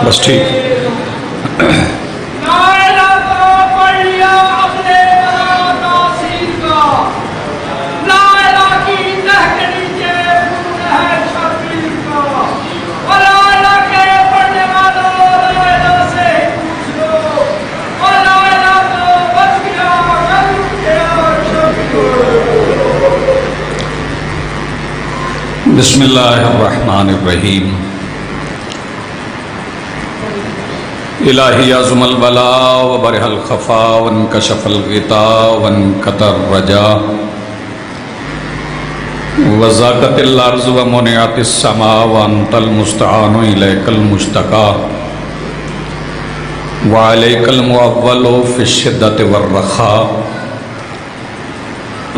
بس ٹھیک. بسم اللہ الرحمن الرحیم. الہی عظم البلا وبرح الخفا وانکشف الغطاء وانکتر الرجا وزاقت الارض ومنعت السماء وانت المستعان الیک المشتکا وعلیک المعول فی الشدۃ والرخاء.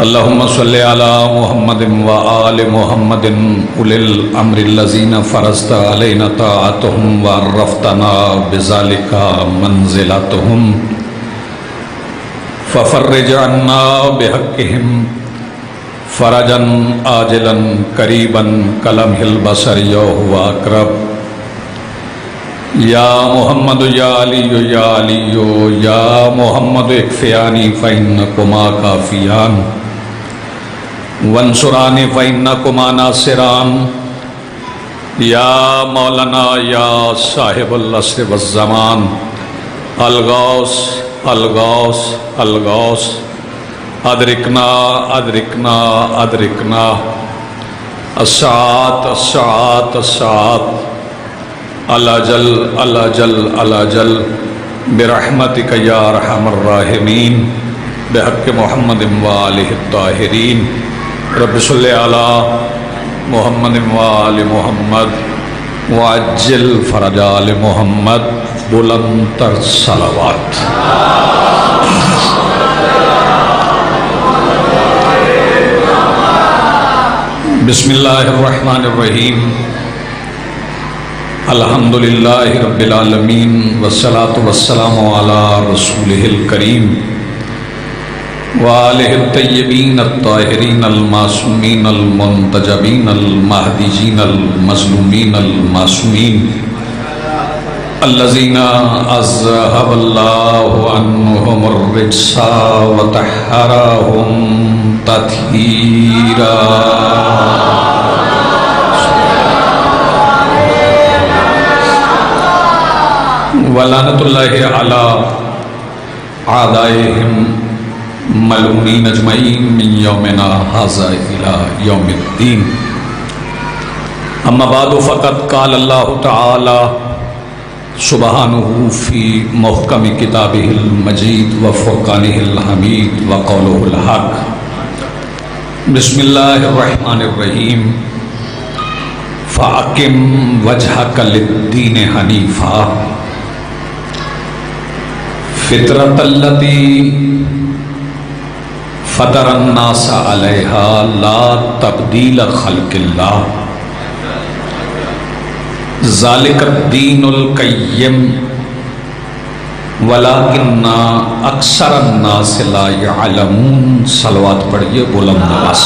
اللہم صلی علی محمد وآل محمد اولی الامر الذین فرضت علینا طاعتهم وعرفتنا بذلک منزلتهم ففرج عنا بحقهم فرجا عاجلا قریبا کلمح البصر وهو اقرب. یا محمد یا علی یا علی یا محمد اکفیانی فإنکما کافیان وانصرانی فإنکما ناصران. یا مولانا یا صاحب العصر والزمان الغوث الغوث الغوث ادرکنا ادرکنا ادرکنا الساعات الساعات الساعات الأجل الأجل الأجل برحمتک یا ارحم الراحمین بحق محمد وآلہ الطاہرین. رب صلی علی محمد وآل محمد وعجل فرج آل محمد. بلند تر صلوات. بسم اللہ الرحمن الرحیم. الحمدللہ رب العالمین والصلاة والسلام علی رسولہ الکریم وآلہ الطیبین الطاہرین المعصومین المنتجبین المہدیین المظلومین المعصومین الذین اذہب اللہ عنہم الرجس وطہرہم تطہیرا. ولعنت اللہ علی اعدائہم ملعونین اجمعین من یومنا ھذا الی یوم الدین. اما بعد فقد قال اللہ تعالی سبحانہ فی محکم کتابہ المجید وفرقانہ الحمید وقولہ الحق. بسم اللہ الرحمن الرحیم. فاقم وجہک للدین حنیفا فطرت التی فطر الناس علیہا لا تبدیل خلق اللہ ذالک الدین القیم ولیکن اکثر الناس لا یعلمون. صلوات پڑھئے بلند آواز.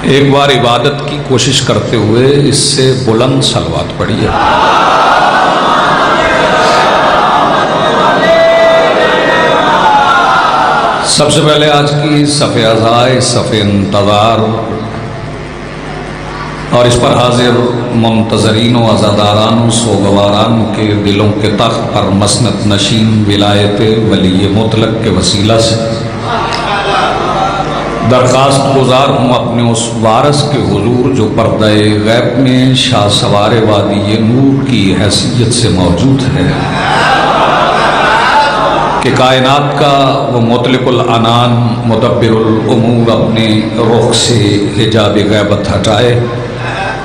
ایک بار عبادت کی کوشش کرتے ہوئے اس سے بلند صلوات پڑھیے. سب سے پہلے آج کی صف عزائے صف انتظار اور اس پر حاضر منتظرین و عزاداران و سوگواران کے دلوں کے تخت پر مسند نشین ولایت ولی مطلق کے وسیلہ سے درخواست گزار ہوں اپنے اس وارث کے حضور جو پردہ غیب میں شاہ سوار وادی نور کی حیثیت سے موجود ہے کہ کائنات کا وہ مطلق العنان مدبر الامور اپنے رخ سے حجاب غیبت ہٹائے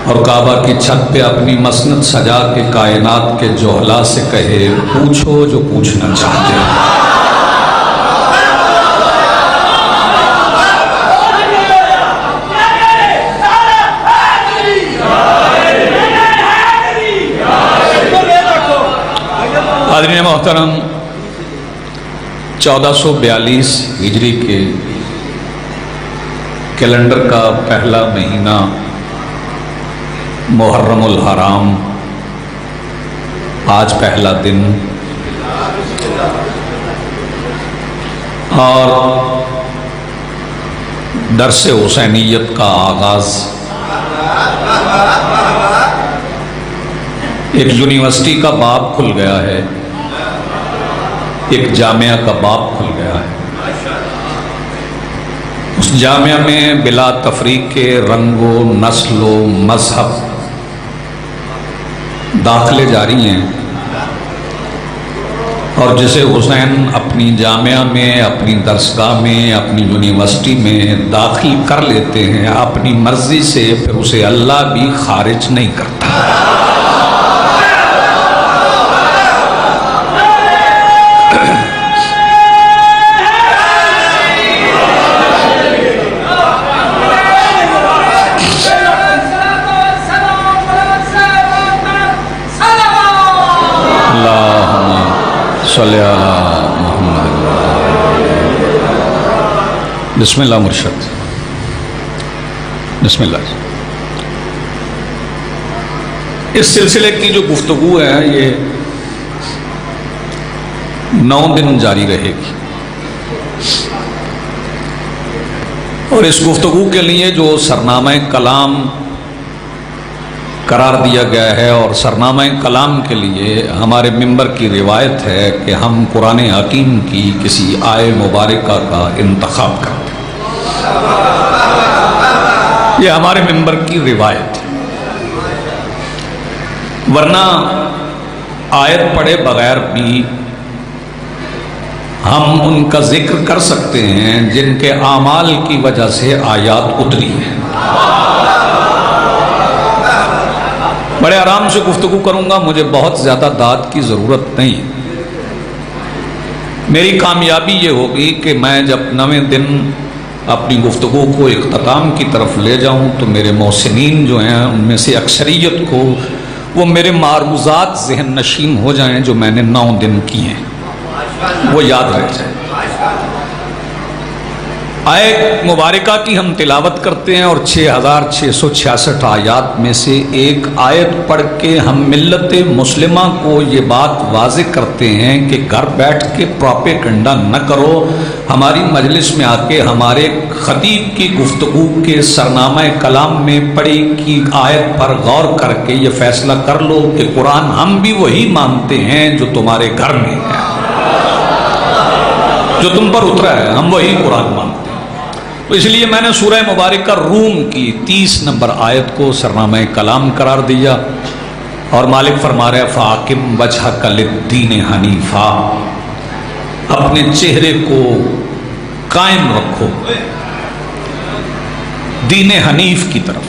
اور کعبہ کی چھت پہ اپنی مسند سجا کے کائنات کے جوہلا سے کہے پوچھو جو پوچھنا چاہتے ہیں. حاضرین محترم، 1442 ہجری کے کیلنڈر کا پہلا مہینہ محرم الحرام، آج پہلا دن، اور درس حسینیت کا آغاز ایک یونیورسٹی کا باب کھل گیا ہے، ایک جامعہ کا باب کھل گیا ہے۔ اس جامعہ میں بلا تفریق کے رنگ و نسل و مذہب داخلے جاری ہیں، اور جسے حسین اپنی جامعہ میں، اپنی درسگاہ میں، اپنی یونیورسٹی میں داخل کر لیتے ہیں اپنی مرضی سے، پھر اسے اللہ بھی خارج نہیں کرتا۔ صلی اللہ محمد۔ بسم اللہ مرشد، بسم اللہ۔ اس سلسلے کی جو گفتگو ہے یہ 9 دن جاری رہے گی، اور اس گفتگو کے لیے جو سرنامہ کلام قرار دیا گیا ہے، اور سرنامہ کلام کے لیے ہمارے ممبر کی روایت ہے کہ ہم قرآن حکیم کی کسی آیہ مبارکہ کا انتخاب کرتے ہیں، یہ ہمارے ممبر کی روایت ہے، ورنہ آیت پڑھے بغیر بھی ہم ان کا ذکر کر سکتے ہیں جن کے اعمال کی وجہ سے آیات اتری ہیں۔ بڑے آرام سے گفتگو کروں گا، مجھے بہت زیادہ داد کی ضرورت نہیں۔ میری کامیابی یہ ہوگی کہ میں جب 9ویں دن اپنی گفتگو کو اختتام کی طرف لے جاؤں تو میرے محسنین جو ہیں ان میں سے اکثریت کو وہ میرے معروضات ذہن نشین ہو جائیں جو میں نے 9 دن کی ہیں، وہ یاد رہ جائیں۔ آیت مبارکہ کی ہم تلاوت کرتے ہیں، اور 6666 آیات میں سے ایک آیت پڑھ کے ہم ملت مسلمہ کو یہ بات واضح کرتے ہیں کہ گھر بیٹھ کے پروپیگنڈا نہ کرو، ہماری مجلس میں آ کے ہمارے خطیب کی گفتگو کے سرنامہ کلام میں پڑھی کی آیت پر غور کر کے یہ فیصلہ کر لو کہ قرآن ہم بھی وہی مانتے ہیں جو تمہارے گھر میں ہے، جو تم پر اترا ہے ہم وہی قرآن مانتے ہیں۔ تو اس لیے میں نے سورہ مبارکہ روم کی 30 نمبر آیت کو سرنامہ کلام قرار دیا، اور مالک فرما رہے فَأَقِمْ وَجْهَكَ لِلدِّينِ حَنِيفًا، اپنے چہرے کو قائم رکھو دین حنیف کی طرف،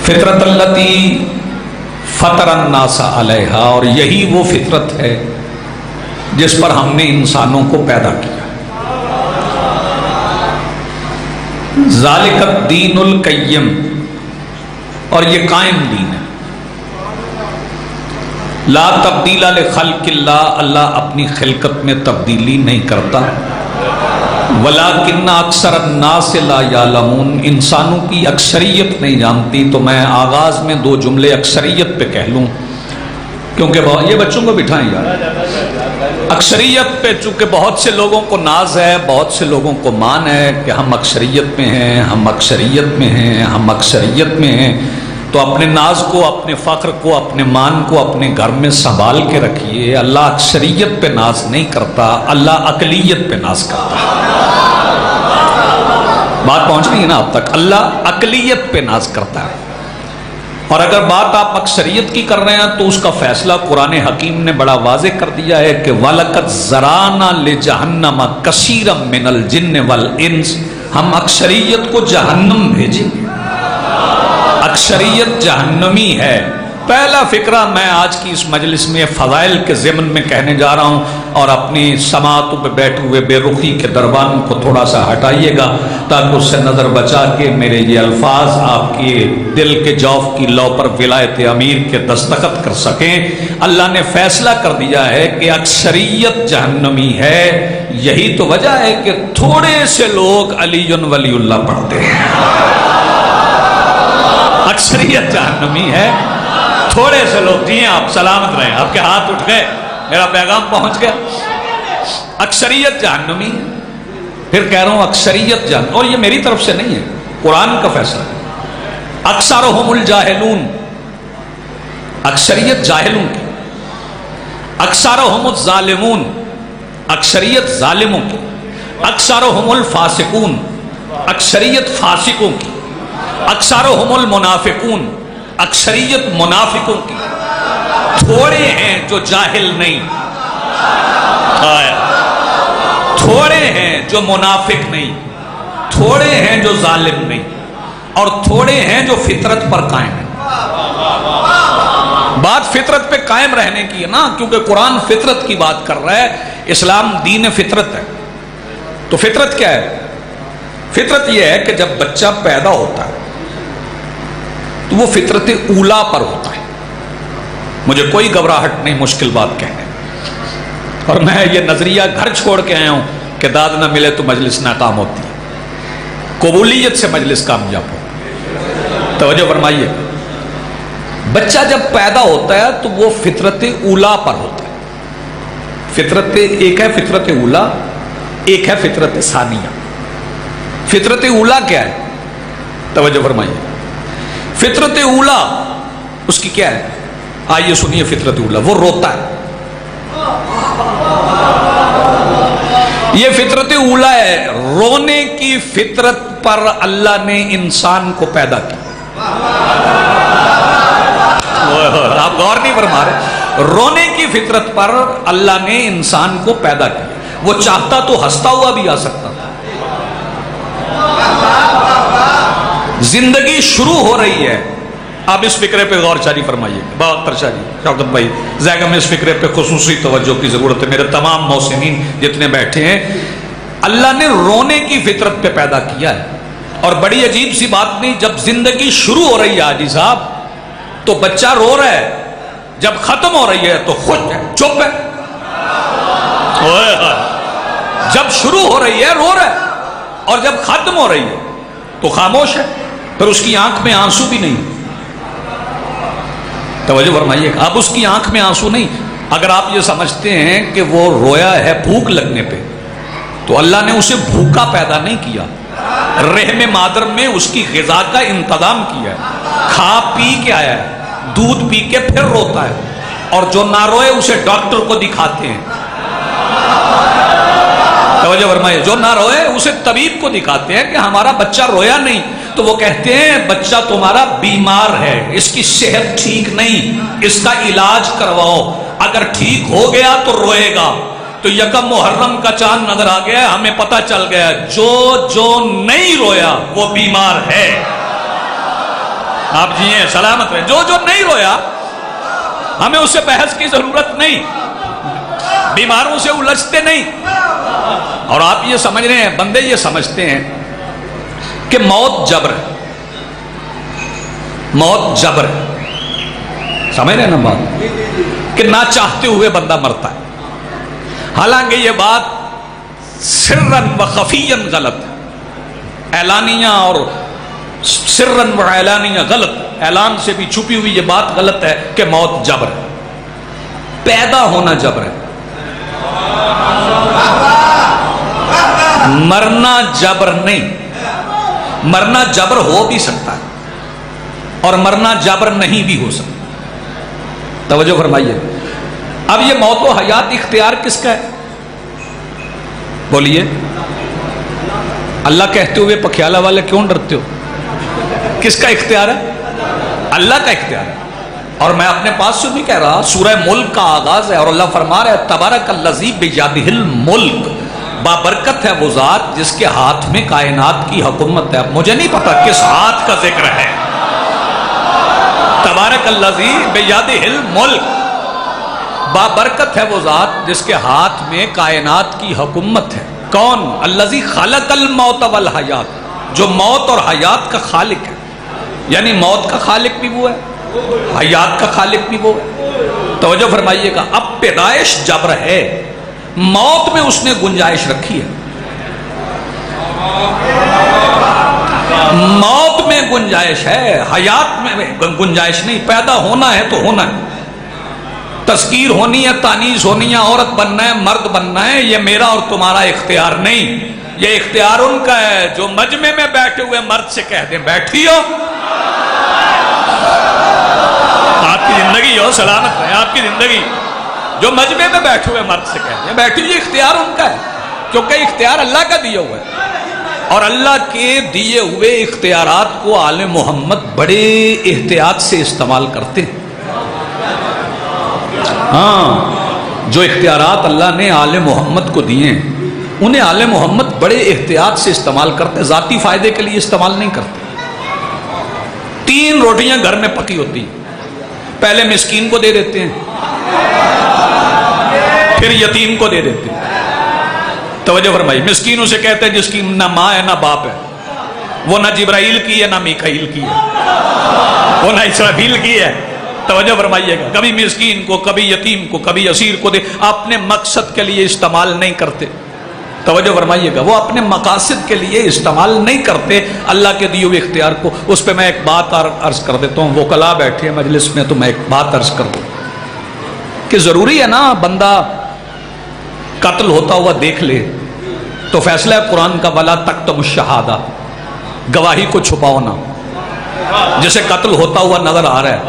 فطرت التی فطر الناس علیہا، اور یہی وہ فطرت ہے جس پر ہم نے انسانوں کو پیدا کیا، ذالک الدین القیم، اور یہ قائم دین ہے، لا تبدیل لخلق اللہ، اللہ اپنی خلقت میں تبدیلی نہیں کرتا، ولیکن اکثر الناس لا یعلمون، انسانوں کی اکثریت نہیں جانتی۔ تو میں آغاز میں 2 جملے اکثریت پہ کہہ لوں، کیونکہ یہ بچوں کو بٹھائیں یار، اکثریت پہ چونکہ بہت سے لوگوں کو ناز ہے، بہت سے لوگوں کو مان ہے کہ ہم اکثریت میں ہیں، ہم اکثریت میں ہیں، ہم اکثریت میں ہیں، تو اپنے ناز کو، اپنے فخر کو، اپنے مان کو اپنے گھر میں سنبھال کے رکھیے۔ اللہ اکثریت پہ ناز نہیں کرتا، اللہ اقلیت پہ ناز کرتا ہے۔ بات پہنچ رہی ہے نا اب تک؟ اللہ اقلیت پہ ناز کرتا ہے، اور اگر بات آپ اکثریت کی کر رہے ہیں تو اس کا فیصلہ قرآن حکیم نے بڑا واضح کر دیا ہے کہ وَلَقَدْ زَرَعْنَا لِجَهَنَّمَ كَثِيرًا مِنَ الْجِنِّ وَالْإِنسِ، ہم اکثریت کو جہنم بھیجیں گے۔ اکثریت جہنمی ہے، پہلا فقرہ میں آج کی اس مجلس میں فضائل کے ضمن میں کہنے جا رہا ہوں، اور اپنی سماعتوں پہ بیٹھے ہوئے بے رخی کے دربان کو تھوڑا سا ہٹائیے گا تاکہ اس سے نظر بچا کے میرے یہ الفاظ آپ کے دل کے جوف کی لو پر ولایت امیر کے دستخط کر سکیں۔ اللہ نے فیصلہ کر دیا ہے کہ اکثریت جہنمی ہے، یہی تو وجہ ہے کہ تھوڑے سے لوگ علی ولی اللہ پڑھتے ہیں۔ اکثریت جہنمی ہے، تھوڑے سے لوگ، جی آپ سلامت رہیں، آپ کے ہاتھ اٹھ گئے، میرا پیغام پہنچ گیا۔ اکثریت جہنمی، پھر کہہ رہا ہوں اکثریت جہنمی، اور یہ میری طرف سے نہیں ہے، قرآن کا فیصلہ ہے۔ اکثرہم الجاہلون، اکثریت جاہلوں کی۔ اکثرہم الظالمون، اکثریت ظالموں کی۔ اکثرہم الفاسقون، اکثریت فاسقوں کی۔ اکثرہم المنافقون، اکثریت منافقوں کی۔ تھوڑے ہیں جو جاہل نہیں، تھوڑے ہیں جو منافق نہیں، تھوڑے ہیں جو ظالم نہیں، اور تھوڑے ہیں جو فطرت پر قائم ہیں۔ بات فطرت پہ قائم رہنے کی ہے نا، کیونکہ قرآن فطرت کی بات کر رہا ہے، اسلام دین فطرت ہے۔ تو فطرت کیا ہے؟ فطرت یہ ہے کہ جب بچہ پیدا ہوتا ہے تو وہ فطرت اولا پر ہوتا ہے۔ مجھے کوئی گھبراہٹ نہیں مشکل بات کہنے، اور میں یہ نظریہ گھر چھوڑ کے آیا ہوں کہ داد نہ ملے تو مجلس ناکام ہوتی ہے، قبولیت سے مجلس کامیاب ہو۔ توجہ فرمائیے، بچہ جب پیدا ہوتا ہے تو وہ فطرت اولا پر ہوتا ہے۔ فطرت ایک ہے فطرت اولا، ایک ہے فطرت ثانیہ۔ فطرت اولا کیا ہے؟ توجہ فرمائیے، فطرت اولا اس کی کیا ہے؟ آئیے سنیے فطرت اولا، وہ روتا ہے۔ یہ فطرت اولا ہے، رونے کی فطرت پر اللہ نے انسان کو پیدا کیا۔ آپ غور نہیں فرما رہے، رونے کی فطرت پر اللہ نے انسان کو پیدا کیا۔ وہ چاہتا تو ہنستا ہوا بھی آ سکتا تھا۔ زندگی شروع ہو رہی ہے، آپ اس فکرے پہ غور جاری فرمائیے، باختر شاہ جی، شوکت بھائی، زیگم اس فکرے پہ خصوصی توجہ کی ضرورت ہے، میرے تمام محسنین جتنے بیٹھے ہیں۔ اللہ نے رونے کی فطرت پہ پیدا کیا ہے، اور بڑی عجیب سی بات نہیں، جب زندگی شروع ہو رہی ہے حاجی صاحب تو بچہ رو رہا ہے، جب ختم ہو رہی ہے تو خوش ہے، چپ ہے۔ جب شروع ہو رہی ہے رو رہا ہے، اور جب ختم ہو رہی ہے تو خاموش ہے، پھر اس کی آنکھ میں آنسو بھی نہیں۔ توجہ فرمائیے، اب اس کی آنکھ میں آنسو نہیں۔ اگر آپ یہ سمجھتے ہیں کہ وہ رویا ہے بھوک لگنے پہ، تو اللہ نے اسے بھوکا پیدا نہیں کیا، رحم مادر میں اس کی غذا کا انتظام کیا ہے، کھا پی کے آیا ہے، دودھ پی کے پھر روتا ہے، اور جو نہ روئے اسے ڈاکٹر کو دکھاتے ہیں۔ توجہ فرمائیے، جو نہ روئے اسے طبیب کو دکھاتے ہیں کہ ہمارا بچہ رویا نہیں، تو وہ کہتے ہیں بچہ تمہارا بیمار ہے، اس کی صحت ٹھیک نہیں، اس کا علاج کرواؤ، اگر ٹھیک ہو گیا تو روئے گا۔ تو یکم محرم کا چاند نظر آ گیا، ہمیں پتہ چل گیا جو نہیں رویا وہ بیمار ہے۔ آپ جی ہیں سلامت رہیں، جو نہیں رویا ہمیں اس سے بحث کی ضرورت نہیں، بیماروں سے الجھتے نہیں۔ اور آپ یہ سمجھ رہے ہیں، بندے یہ سمجھتے ہیں کہ موت جبر ہے، موت جبر ہے، سمجھ رہے ہیں نا بات، کہ نہ چاہتے ہوئے بندہ مرتا ہے۔ حالانکہ یہ بات سرن و خفین غلط ہے، اعلانیہ اور سرن و اعلانیہ غلط، اعلان سے بھی چھپی ہوئی یہ بات غلط ہے کہ موت جبر ہے، پیدا ہونا جبر ہے، مرنا جبر نہیں۔ مرنا جبر ہو بھی سکتا ہے اور مرنا جبر نہیں بھی ہو سکتا۔ توجہ فرمائیے، اب یہ موت و حیات اختیار کس کا ہے؟ بولیے، اللہ کہتے ہوئے پکھیالہ والے کیوں ڈرتے ہو؟ کس کا اختیار ہے؟ اللہ کا اختیار ہے۔ اور میں اپنے پاس سے نہیں کہہ رہا، سورہ ملک کا آغاز ہے اور اللہ فرما رہا ہے تبارک الذی بیدہ الملک، بابرکت ہے وہ ذات جس کے ہاتھ میں کائنات کی حکومت ہے۔ مجھے نہیں پتا کس ہاتھ کا ذکر ہے، تبارک تبارک الذی بیدہ الملک، بابرکت ہے وہ ذات جس کے ہاتھ میں کائنات کی حکومت ہے۔ کون؟ الذی خلق الموت والحیات، جو موت اور حیات کا خالق ہے، یعنی موت کا خالق بھی وہ ہے، حیات کا خالق بھی وہ ہے۔ توجہ فرمائیے گا، اب پیدائش جبر ہے، موت میں اس نے گنجائش رکھی ہے، موت میں گنجائش ہے، حیات میں گنجائش نہیں۔ پیدا ہونا ہے تو ہونا ہے، تذکیر ہونی ہے، تانیث ہونی ہے، عورت بننا ہے، مرد بننا ہے، یہ میرا اور تمہارا اختیار نہیں، یہ اختیار ان کا ہے جو مجمع میں بیٹھے ہوئے مرد سے کہہ دیں بیٹھی ہو، آپ کی زندگی ہو سلامت رہے، آپ کی زندگی، جو مجمع میں بیٹھے ہوئے مرد سے کہہ دیں بیٹھی، یہ اختیار ان کا ہے، کیونکہ اختیار اللہ کا دیا ہوا ہے۔ اور اللہ کے دیے ہوئے اختیارات کو آل محمد بڑے احتیاط سے استعمال کرتے ہیں۔ ہاں، جو اختیارات اللہ نے آل محمد کو دیے ہیں انہیں آل محمد بڑے احتیاط سے استعمال کرتے ہیں، ذاتی فائدے کے لیے استعمال نہیں کرتے۔ 3 روٹیاں گھر میں پکی ہوتی ہیں، پہلے مسکین کو دے دیتے ہیں، پھر یتیم کو دے دیتے ہیں۔ توجہ فرمائی، مسکین اسے کہتے ہیں جس کی نہ ماں ہے نہ باپ ہے، وہ نہ جبرائیل کی ہے نہ میکائیل کی ہے، وہ نہ اسرافیل کی ہے۔ توجہ فرمائیے گا، کبھی مسکین کو، کبھی یتیم کو، کبھی اسیر کو دے، اپنے مقصد کے لیے استعمال نہیں کرتے۔ توجہ فرمائیے گا، وہ اپنے مقاصد کے لیے استعمال نہیں کرتے اللہ کے دیے ہوئے اختیار کو۔ اس پہ میں ایک بات عرض کر دیتا ہوں، وکلاء بیٹھے ہیں مجلس میں تو میں ایک بات عرض کر دوں کہ ضروری ہے نا بندہ قتل ہوتا ہوا دیکھ لے تو فیصلہ ہے قرآن کا وَلَا تَكْتُمُوا الشَّهَادَةَ، گواہی کو چھپاؤ نہ، جسے قتل ہوتا ہوا نظر آ رہا ہے۔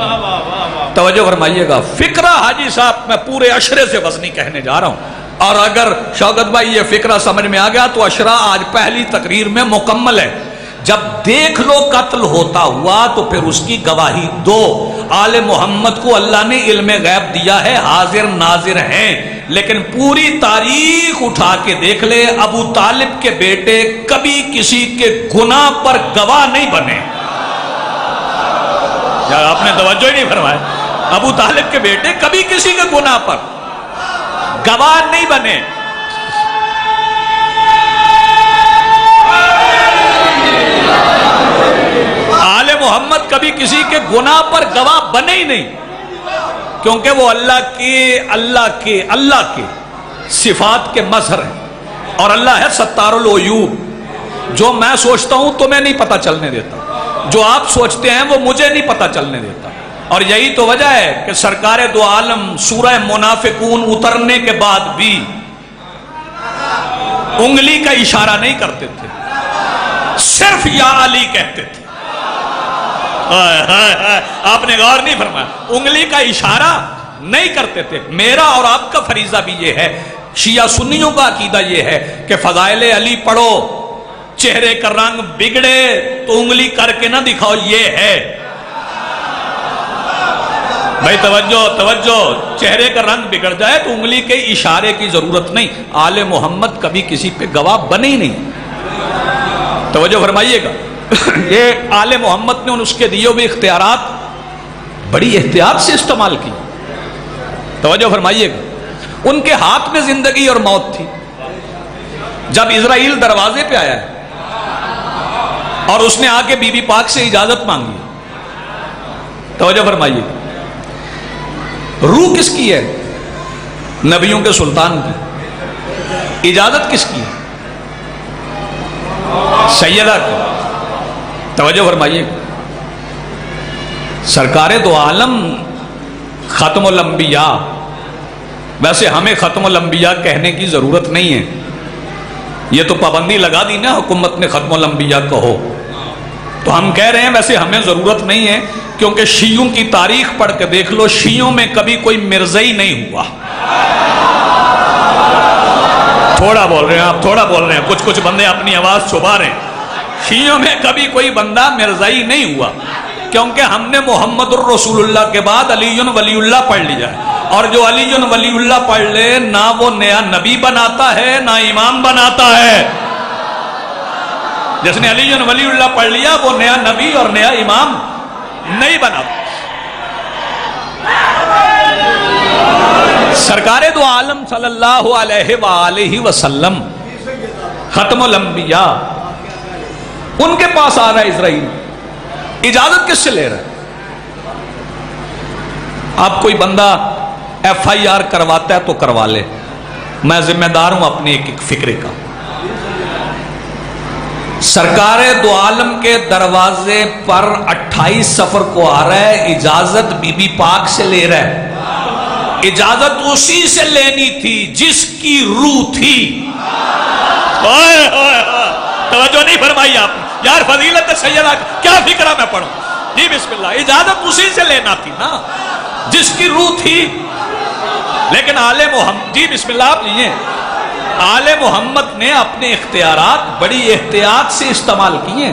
توجہ فرمائیے گا، فکرہ حاجی صاحب میں پورے عشرے سے وزنی کہنے جا رہا ہوں، اور اگر شوکت بھائی یہ فکرہ سمجھ میں آ گیا تو عشرہ آج پہلی تقریر میں مکمل ہے۔ جب دیکھ لو قتل ہوتا ہوا تو پھر اس کی گواہی دو۔ آل محمد کو اللہ نے علم غیب دیا ہے، حاضر ناظر ہیں، لیکن پوری تاریخ اٹھا کے دیکھ لے، ابو طالب کے بیٹے کبھی کسی کے گناہ پر گواہ نہیں بنے۔ یار آپ نے توجہ ہی نہیں فرمایا، ابو طالب کے بیٹے کبھی کسی کے گناہ پر گواہ نہیں بنے۔ آل محمد کبھی کسی کے گناہ پر گواہ بنے ہی نہیں، کیونکہ وہ اللہ کے صفات کے مظہر ہیں، اور اللہ ہے ستار العیوب، جو میں سوچتا ہوں تمہیں نہیں پتہ چلنے دیتا، جو آپ سوچتے ہیں وہ مجھے نہیں پتہ چلنے دیتا۔ اور یہی تو وجہ ہے کہ سرکار دو عالم سورہ منافقون اترنے کے بعد بھی انگلی کا اشارہ نہیں کرتے تھے، صرف یا علی کہتے تھے۔ آپ نے غور نہیں فرمایا، انگلی کا اشارہ نہیں کرتے تھے۔ میرا اور آپ کا فریضہ بھی یہ ہے، شیعہ سنیوں کا عقیدہ یہ ہے کہ فضائل علی پڑھو، چہرے کا رنگ بگڑے تو انگلی کر کے نہ دکھاؤ، یہ ہے بھائی توجہ، چہرے کا رنگ بگڑ جائے تو انگلی کے اشارے کی ضرورت نہیں۔ آل محمد کبھی کسی پہ گواہ بنے ہی نہیں۔ توجہ فرمائیے گا، یہ آل محمد نے اس کے دیے ہوئے اختیارات بڑی احتیاط سے استعمال کی۔ توجہ فرمائیے گا، ان کے ہاتھ میں زندگی اور موت تھی۔ جب اسرائیل دروازے پہ آیا ہے اور اس نے آ کے بی بی پاک سے اجازت مانگی، توجہ فرمائیے، روح کس کی ہے؟ نبیوں کے سلطان کی۔ اجازت کس کی ہے؟ سیدہ کی۔ توجہ فرمائیے، سرکار دو عالم ختم الانبیاء، ویسے ہمیں ختم الانبیاء کہنے کی ضرورت نہیں ہے، یہ تو پابندی لگا دی نا حکومت نے ختم الانبیاء کہو، تو ہم کہہ رہے ہیں ویسے ہمیں ضرورت نہیں ہے، کیونکہ شیعوں کی تاریخ پڑھ کے دیکھ لو، شیعوں میں کبھی کوئی مرزائی نہیں ہوا۔ تھوڑا بول رہے ہیں آپ، تھوڑا بول رہے ہیں، کچھ بندے اپنی آواز چھپا رہے ہیں۔ شیعوں میں کبھی کوئی بندہ مرزائی نہیں ہوا، کیونکہ ہم نے محمد الرسول اللہ کے بعد علی ولی اللہ پڑھ لیا ہے، اور جو علی ولی اللہ پڑھ لے نہ وہ نیا نبی بناتا ہے نہ امام بناتا ہے۔ جس نے علی ولی اللہ پڑھ لیا وہ نیا نبی اور نیا امام نہیں بناتا۔ سرکار دو عالم صلی اللہ علیہ وآلہ وسلم ختم الانبیاء، ان کے پاس آ رہا ہے اسرائیل، اجازت کس سے لے رہا ہے؟ آپ کوئی بندہ ایف آئی آر کرواتا ہے تو کروا لے، میں ذمہ دار ہوں اپنے ایک ایک فکرے کا۔ سرکار دو عالم کے دروازے پر 28 سفر کو آ رہا ہے، اجازت بی بی پاک سے لے رہا ہے۔ اجازت اسی سے لینی تھی جس کی روح تھی۔ توجہ نہیں فرمائی آپ نے؟ یار فضیلت سیدہ کیا فکرہ میں پڑھوں؟ جی بسم اللہ، اجازت اسی سے لینا تھی نا جس کی روح تھی۔ لیکن آل محمد، جی بسم اللہ آپ لیجئے، آل محمد نے اپنے اختیارات بڑی احتیاط سے استعمال کیے۔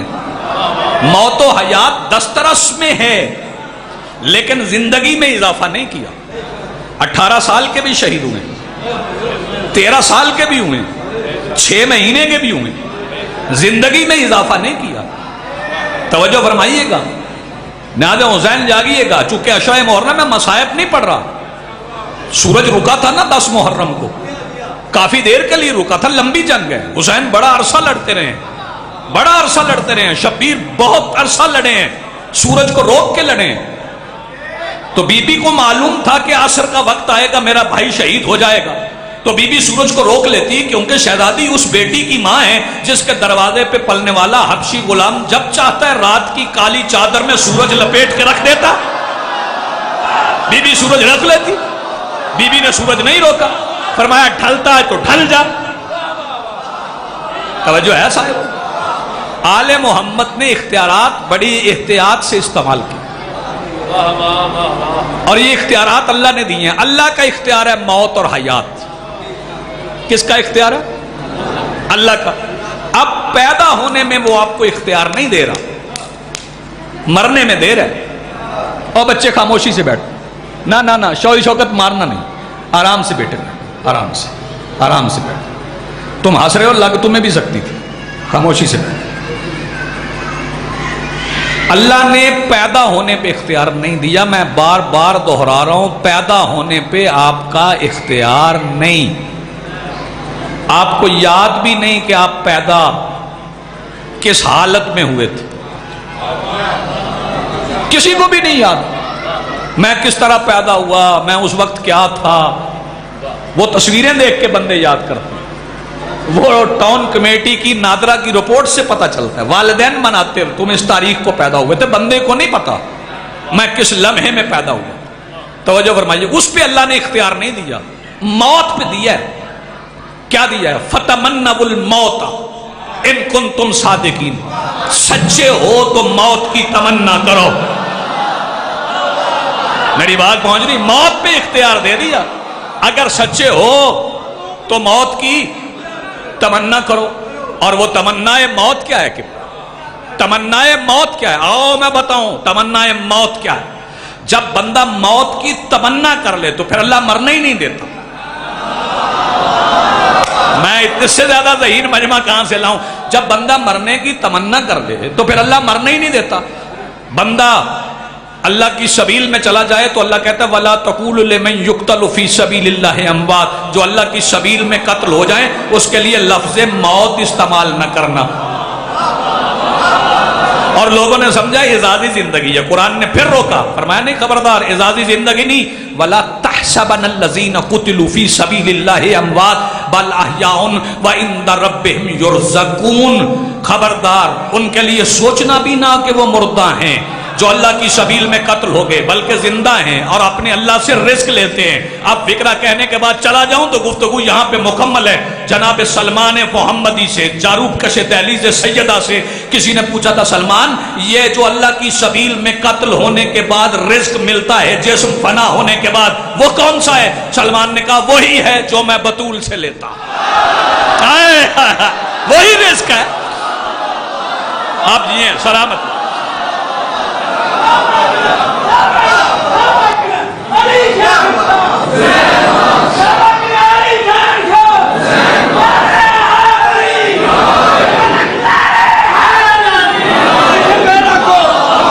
موت و حیات دسترس میں ہے لیکن زندگی میں اضافہ نہیں کیا۔ 18 سال کے بھی شہید ہوئے، 13 سال کے بھی ہوئے، 6 مہینے کے بھی ہوئے، زندگی میں اضافہ نہیں کیا۔ توجہ فرمائیے گا، نازِ حسین جاگیے گا، چونکہ عشاء محرم میں مصائب نہیں پڑھ رہا۔ سورج رکا تھا نا 10 محرم کو، کافی دیر کے لیے رکا تھا، لمبی جنگ ہے، حسین بڑا عرصہ لڑتے رہے، بڑا عرصہ لڑتے رہے، شبیر بہت عرصہ لڑے ہیں، سورج کو روک کے لڑے ہیں۔ تو بی بی کو معلوم تھا کہ عصر کا وقت آئے گا، میرا بھائی شہید ہو جائے گا، تو بی بی سورج کو روک لیتی، کیونکہ شہزادی اس بیٹی کی ماں ہے جس کے دروازے پہ پلنے والا حبشی غلام جب چاہتا ہے رات کی کالی چادر میں سورج لپیٹ کے رکھ دیتا، بی بی سورج رکھ لیتی۔ بی بی نے سورج نہیں روکا، فرمایا ڈھلتا ہے تو ڈھل جا۔ توجہ ہے صاحب، آل محمد نے اختیارات بڑی احتیاط سے استعمال کی، اور یہ اختیارات اللہ نے دیے ہیں۔ اللہ کا اختیار ہے موت اور حیات۔ کس کا اختیار ہے؟ اللہ کا۔ اب پیدا ہونے میں وہ آپ کو اختیار نہیں دے رہا، مرنے میں دے رہا ہے۔ اور بچے خاموشی سے بیٹھو، نہ شوری شوکت مارنا نہیں، آرام سے بیٹھے، آرام سے بیٹھو۔ تم ہنس رہے ہو، لگ تمہیں بھی سکتی تھی، خاموشی سے بیٹھو۔ اللہ نے پیدا ہونے پہ اختیار نہیں دیا، میں بار بار دہرا رہا ہوں، پیدا ہونے پہ آپ کا اختیار نہیں۔ آپ کو یاد بھی نہیں کہ آپ پیدا کس حالت میں ہوئے تھے، کسی کو بھی نہیں یاد میں کس طرح پیدا ہوا، میں اس وقت کیا تھا۔ وہ تصویریں دیکھ کے بندے یاد کرتے ہیں، وہ ٹاؤن کمیٹی کی نادرا کی رپورٹ سے پتہ چلتا ہے، والدین مناتے ہیں تم اس تاریخ کو پیدا ہوئے تھے، بندے کو نہیں پتا میں کس لمحے میں پیدا ہوا۔ توجہ فرمائیے، اس پہ اللہ نے اختیار نہیں دیا، موت پہ دیا ہے۔ کیا دیا ہے؟ فَتَمَنَّوُا الْمَوْتَ إِن كُنتُمْ صَادِقِينَ، سچے ہو تو موت کی تمنا کرو۔ میری بات پہنچ رہی؟ موت پہ اختیار دے دیا، اگر سچے ہو تو موت کی تمنا کرو۔ اور وہ تمنا موت کیا ہے؟ کہ تمنا موت کیا ہے؟ آؤ میں بتاؤں تمنا موت کیا ہے۔ جب بندہ موت کی تمنا کر لے تو پھر اللہ مرنا ہی نہیں دیتا۔ میں اس سے زیادہ ذہین مجمع کہاں سے لاؤں؟ جب بندہ مرنے کی تمنا کر لے تو پھر اللہ مرنا ہی نہیں دیتا۔ بندہ اللہ کی سبیل میں چلا جائے تو اللہ کہتا ہے وَلَا تَقُولُوا لِمَن يُقْتَلُ فِي سَبِيلِ اللَّهِ أَمْوَاتٌ، جو اللہ کی سبیل میں قتل ہو جائیں اس کے لیے لفظ موت استعمال نہ کرنا۔ اور لوگوں نے سمجھا اعزازی زندگی ہے، قرآن نے پھر روکا، فرمایا نہیں، خبردار، اعزازی زندگی نہیں۔ وَلَا تَحْسَبَنَّ الَّذِينَ قُتِلُوا فِي سَبِيلِ اللَّهِ أَمْوَاتٌ بَلْ أَحْيَاءٌ وَعِندَ رَبِّهِمْ يُرْزَقُونَ، خبردار ان کے لیے سوچنا بھی نہ کہ وہ مردہ ہیں جو اللہ کی سبیل میں قتل ہو گئے، بلکہ زندہ ہیں اور اپنے اللہ سے رزق لیتے ہیں۔ اب فکرہ کہنے کے بعد چلا جاؤں تو گفتگو یہاں پہ مکمل ہے۔ جناب سلمان محمدی سے، جاروب کش دہلیز سیدہ سے کسی نے پوچھا تھا، سلمان یہ جو اللہ کی سبیل میں قتل ہونے کے بعد رزق ملتا ہے جسم فنا ہونے کے بعد، وہ کون سا ہے؟ سلمان نے کہا وہی ہے جو میں بطول سے لیتا، وہی رزق ہے۔ آپ جی ہیں سلامت۔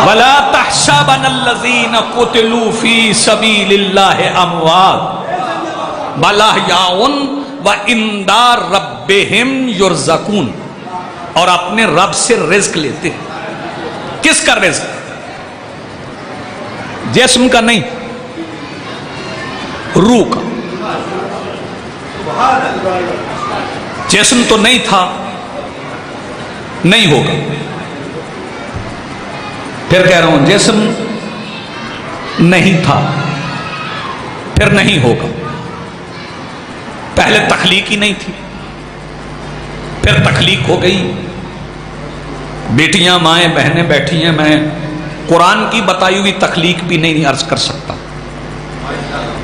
وَلَا تَحْسَبَنَّ الَّذِينَ قُتِلُوا فِي سَبِيلِ اللَّهِ أَمْوَاتٌ، بَلَحْيَاءٌ وَعِنْدَ رَبِّهِمْ يُرْزَقُونَ، اور اپنے رب سے رزق لیتے ہیں۔ کس کا رزق؟ جسم کا نہیں، روح کا۔ جسم تو نہیں تھا، نہیں ہوگا۔ پھر کہہ رہا ہوں جسم نہیں تھا، پھر نہیں ہوگا۔ پہلے تخلیق ہی نہیں تھی، پھر تخلیق ہو گئی۔ بیٹیاں مائیں بہنیں بیٹھی ہیں، میں قرآن کی بتائی ہوئی تخلیق بھی نہیں عرض کر سکتا۔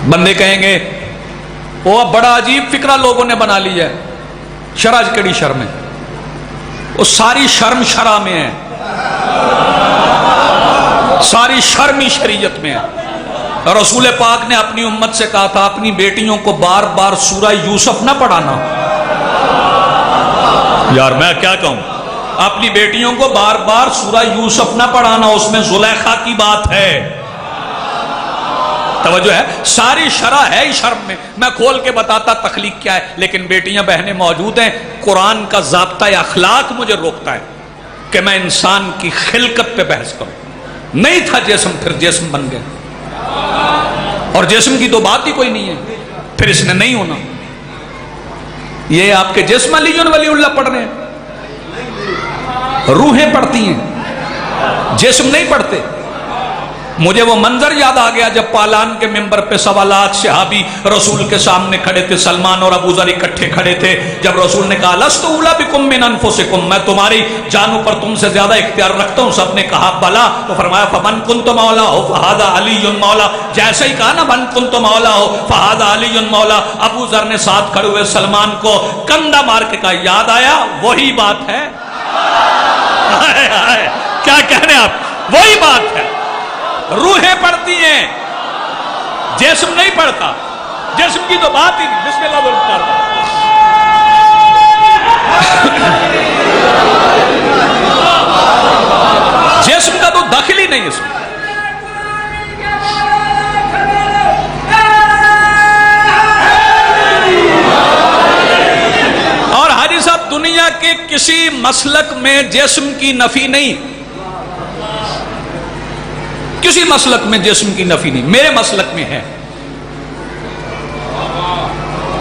بندے کہیں گے وہ بڑا عجیب فکرہ لوگوں نے بنا لیا ہے، شرع کیڑی شرم ہے؟ وہ ساری شرم شرع میں ہے، ساری شرم ہی شریعت میں ہے۔ رسول پاک نے اپنی امت سے کہا تھا اپنی بیٹیوں کو بار بار سورہ یوسف نہ پڑھانا۔ یار میں کیا کہوں، اپنی بیٹیوں کو بار بار سورہ یوسف نہ پڑھانا، اس میں زلیخا کی بات ہے۔ توجہ ہے، ساری شرع ہے ہی شرم میں۔ میں کھول کے بتاتا تخلیق کیا ہے، لیکن بیٹیاں بہنیں موجود ہیں، قرآن کا ضابطہ اخلاق مجھے روکتا ہے کہ میں انسان کی خلقت پہ بحث کروں۔ نہیں تھا جسم، پھر جسم بن گیا، اور جسم کی تو بات ہی کوئی نہیں ہے، پھر اس نے نہیں ہونا۔ یہ آپ کے جسم علی ولی اللہ پڑھ رہے ہیں، روحیں پڑھتی ہیں، جسم نہیں پڑھتے۔ مجھے وہ منظر یاد آ گیا جب پالان کے ممبر پہ 1.25 لاکھ صحابی رسول کے سامنے کھڑے تھے، سلمان اور ابو ذر اکٹھے کھڑے تھے۔ جب رسول نے کہا لست اولی بکم من انفسکم، میں تمہاری جانوں پر تم سے زیادہ اختیار رکھتا ہوں، سب نے کہا بلا، تو فرمایا فمن کنت مولا ہو فہذا علی مولا، جیسے ہی کہا نا من کنت مولا ہو فہذا علی مولا، ابو ذر نے ساتھ کھڑے ہوئے سلمان کو کندھا مار کے کہا یاد آیا وہی بات ہے۔ کیا کہہ رہے ہیں آپ؟ وہی بات ہے، روحیں پڑھتی ہیں، جسم نہیں پڑھتا۔ جسم کی تو بات ہی نہیں۔ بسم اللہ کرتا، جسم کا تو دخل ہی نہیں اس میں۔ اور حاجی صاحب دنیا کے کسی مسلک میں جسم کی نفی نہیں، کسی مسلک میں جسم کی نفی نہیں، میرے مسلک میں ہے،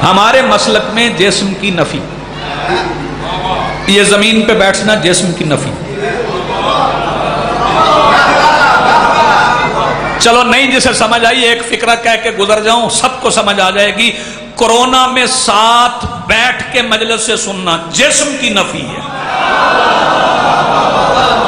ہمارے مسلک میں جسم کی نفی، یہ زمین پہ بیٹھنا جسم کی نفی۔ چلو نہیں جسے سمجھ آئی ایک فکرہ کہہ کے گزر جاؤں، سب کو سمجھ آ جائے گی۔ کورونا میں ساتھ بیٹھ کے مجلس سے سننا جسم کی نفی ہے،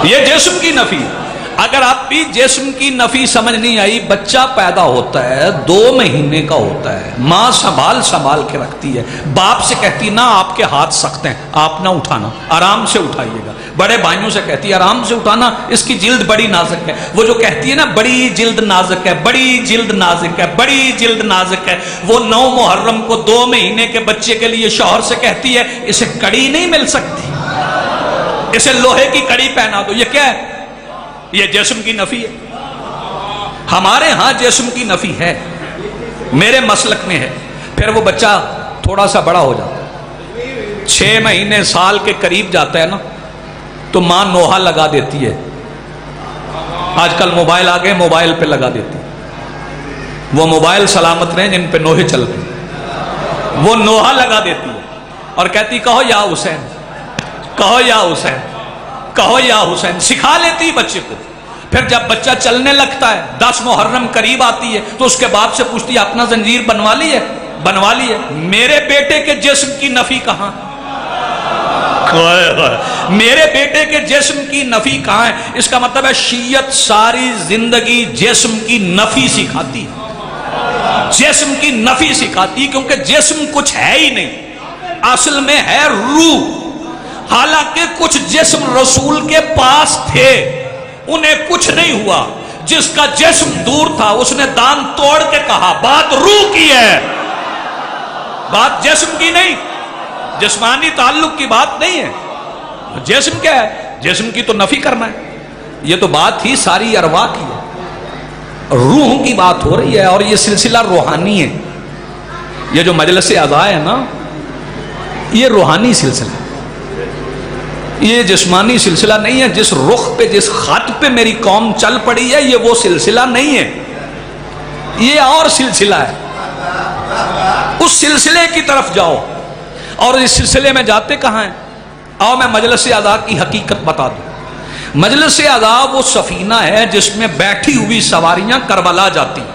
یہ جسم کی نفی ہے۔ اگر آپ بھی جسم کی نفی سمجھ نہیں آئی، بچہ پیدا ہوتا ہے 2 مہینے کا ہوتا ہے، ماں سنبھال کے رکھتی ہے، باپ سے کہتی نا آپ کے ہاتھ سخت ہیں، آپ نہ اٹھانا، آرام سے اٹھائیے گا۔ بڑے بھائیوں سے کہتی ہے آرام سے اٹھانا، اس کی جلد بڑی نازک ہے۔ وہ جو کہتی ہے نا بڑی جلد نازک ہے، بڑی جلد نازک ہے، بڑی جلد نازک ہے، وہ 9 محرم کو 2 مہینے کے بچے کے لیے شوہر سے کہتی ہے اسے کڑی نہیں مل سکتی، اسے لوہے کی کڑی پہنا دو۔ یہ کیا ہے؟ یہ جسم کی نفی ہے۔ ہمارے ہاں جسم کی نفی ہے، میرے مسلک میں ہے۔ پھر وہ بچہ تھوڑا سا بڑا ہو جاتا ہے، 6 مہینے سال کے قریب جاتا ہے نا، تو ماں نوحہ لگا دیتی ہے۔ آج کل موبائل آ گئے، موبائل پہ لگا دیتی ہے۔ وہ موبائل سلامت رہے جن پہ نوحے چل رہے ہیں، وہ نوحہ لگا دیتی ہے اور کہتی کہو یا حسین، کہو یا حسین، کہو یا حسین، سکھا لیتی بچے کو۔ پھر جب بچہ چلنے لگتا ہے، 10 محرم قریب آتی ہے، تو اس کے باپ سے پوچھتی ہے اپنا زنجیر بنوا لی ہے؟ بنوا لی ہے۔ میرے بیٹے کے جسم کی نفی کہاں؟ میرے بیٹے کے جسم کی نفی کہاں ہے؟ اس کا مطلب ہے شیعت ساری زندگی جسم کی نفی سکھاتی ہے، جسم کی نفی سکھاتی، کیونکہ جسم کچھ ہے ہی نہیں، اصل میں ہے روح۔ حالانکہ کچھ جسم رسول کے پاس تھے، انہیں کچھ نہیں ہوا۔ جس کا جسم دور تھا اس نے دان توڑ کے کہا بات روح کی ہے، بات جسم کی نہیں، جسمانی تعلق کی بات نہیں ہے۔ جسم کیا ہے؟ جسم کی تو نفی کرنا ہے، یہ تو بات ہی ساری ارواح کی ہے، روح کی بات ہو رہی ہے، اور یہ سلسلہ روحانی ہے۔ یہ جو مجلس اعضاء ہے نا، یہ روحانی سلسلہ ہے، یہ جسمانی سلسلہ نہیں ہے۔ جس رخ پہ، جس خط پہ میری قوم چل پڑی ہے، یہ وہ سلسلہ نہیں ہے، یہ اور سلسلہ ہے۔ اس سلسلے کی طرف جاؤ، اور اس سلسلے میں جاتے کہاں ہیں؟ آؤ میں مجلس اعضاء کی حقیقت بتا دوں۔ مجلس اعضاء وہ سفینہ ہے جس میں بیٹھی ہوئی سواریاں کربلا جاتی ہیں۔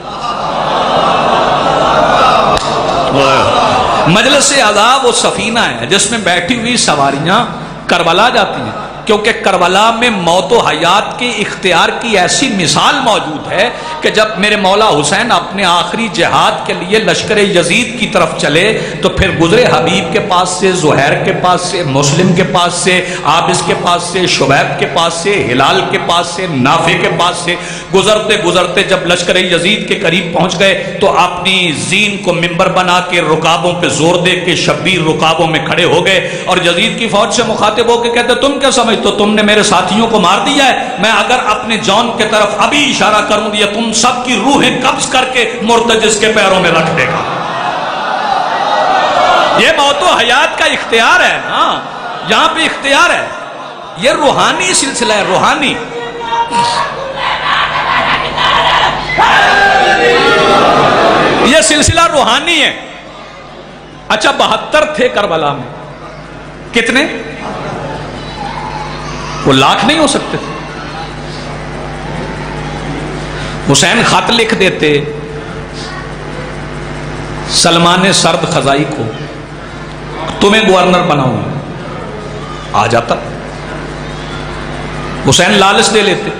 مجلس اعضاء وہ سفینہ ہے جس میں بیٹھی ہوئی سواریاں کربلا جاتی ہیں، کیونکہ کربلا میں موت و حیات کے اختیار کی ایسی مثال موجود ہے کہ جب میرے مولا حسین اپنے آخری جہاد کے لیے لشکر یزید کی طرف چلے تو پھر گزرے حبیب کے پاس سے، زہیر کے پاس سے، مسلم کے پاس سے، عابس کے پاس سے، شبیب کے پاس سے، ہلال کے پاس سے، نافع کے پاس سے، گزرتے گزرتے جب لشکر یزید کے قریب پہنچ گئے تو اپنی زین کو منبر بنا کے رکابوں پہ زور دے کے شبیر رکابوں میں کھڑے ہو گئے، اور یزید کی فوج سے مخاطب ہو کے کہتے تم کیا سمجھ تو تم نے میرے ساتھیوں کو مار دیا ہے، میں اگر اپنے جان کے طرف ابھی اشارہ کروں یہ تم سب کی روحیں قبض کر کے مرتجز کے پیروں میں رکھ دے گا۔ یہ موت و حیات کا اختیار ہے نا، یہاں پہ اختیار ہے، یہ روحانی سلسلہ ہے، روحانی۔ یہ سلسلہ روحانی ہے۔ اچھا 72 تھے کربلا میں، کتنے؟ وہ لاکھ نہیں ہو سکتے تھے۔ حسین خط لکھ دیتے سلمان سرد خزائی کو، تمہیں گورنر بناؤں گا، آ جاتا۔ حسین لالچ دے لیتے،